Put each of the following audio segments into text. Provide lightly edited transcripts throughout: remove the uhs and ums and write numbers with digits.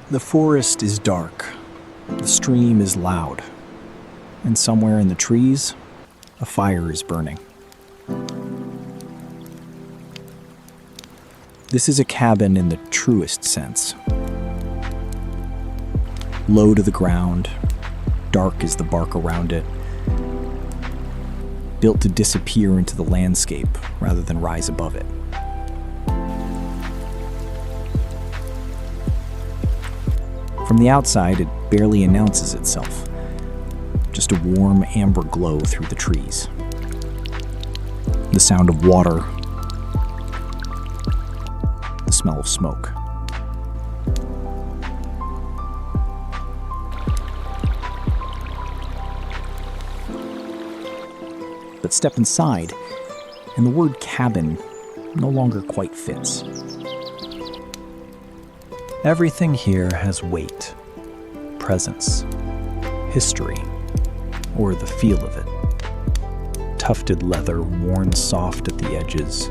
The forest is dark, the stream is loud, and somewhere in the trees, a fire is burning. This is a cabin in the truest sense. Low to the ground, dark as the bark around it, built to disappear into the landscape rather than rise above it. From the outside, it barely announces itself. Just a warm amber glow through the trees. The sound of water. The smell of smoke. But step inside, and the word cabin no longer quite fits. Everything here has weight, presence, history, or the feel of it. Tufted leather worn soft at the edges.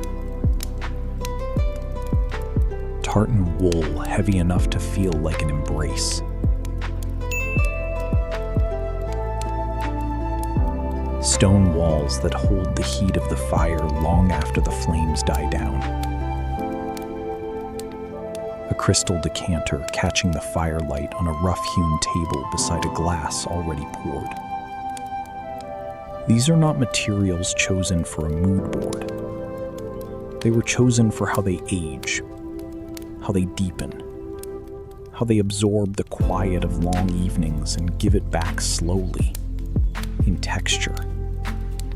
Tartan wool heavy enough to feel like an embrace. Stone walls that hold the heat of the fire long after the flames die down. A crystal decanter catching the firelight on a rough-hewn table beside a glass already poured. These are not materials chosen for a mood board. They were chosen for how they age, how they deepen, how they absorb the quiet of long evenings and give it back slowly, in texture,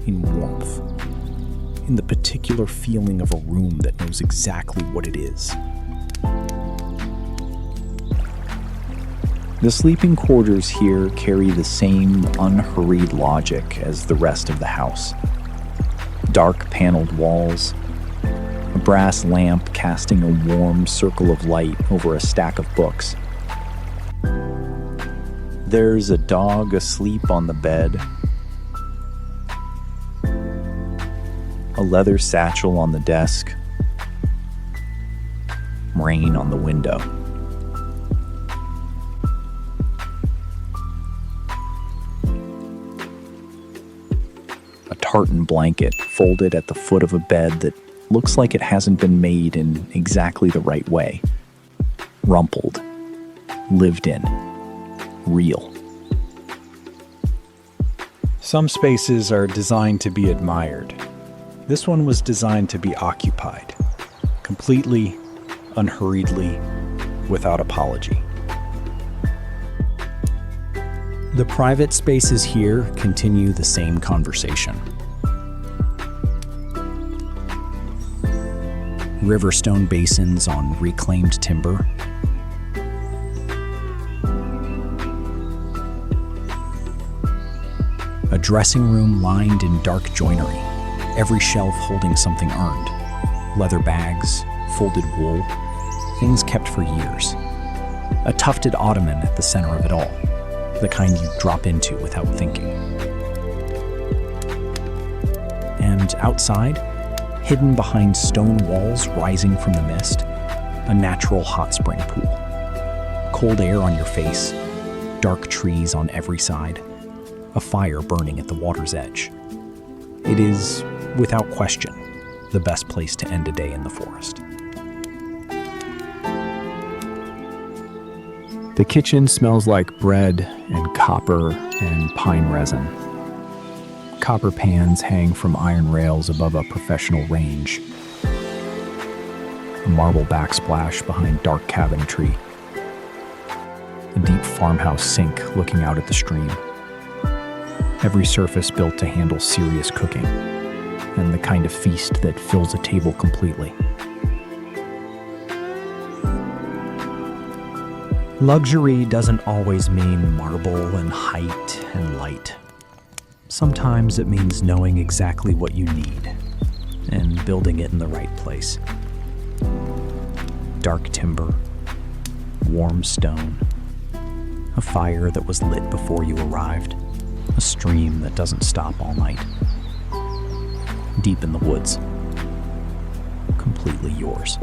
in warmth, in the particular feeling of a room that knows exactly what it is. The sleeping quarters here carry the same unhurried logic as the rest of the house. Dark paneled walls, a brass lamp casting a warm circle of light over a stack of books. There's a dog asleep on the bed, a leather satchel on the desk, rain on the window. A tartan blanket folded at the foot of a bed that looks like it hasn't been made in exactly the right way. Rumpled, lived in, real. Some spaces are designed to be admired. This one was designed to be occupied, completely, unhurriedly, without apology. The private spaces here continue the same conversation. Riverstone basins on reclaimed timber. A dressing room lined in dark joinery, every shelf holding something earned. Leather bags, folded wool, things kept for years. A tufted ottoman at the center of it all, the kind you drop into without thinking. And outside, hidden behind stone walls rising from the mist, a natural hot spring pool. Cold air on your face, dark trees on every side, a fire burning at the water's edge. It is, without question, the best place to end a day in the forest. The kitchen smells like bread and copper and pine resin. Copper pans hang from iron rails above a professional range. A marble backsplash behind dark cabinetry. A deep farmhouse sink looking out at the stream. Every surface built to handle serious cooking, and the kind of feast that fills a table completely. Luxury doesn't always mean marble and height and light. Sometimes it means knowing exactly what you need and building it in the right place. Dark timber, warm stone, a fire that was lit before you arrived, a stream that doesn't stop all night. Deep in the woods, completely yours.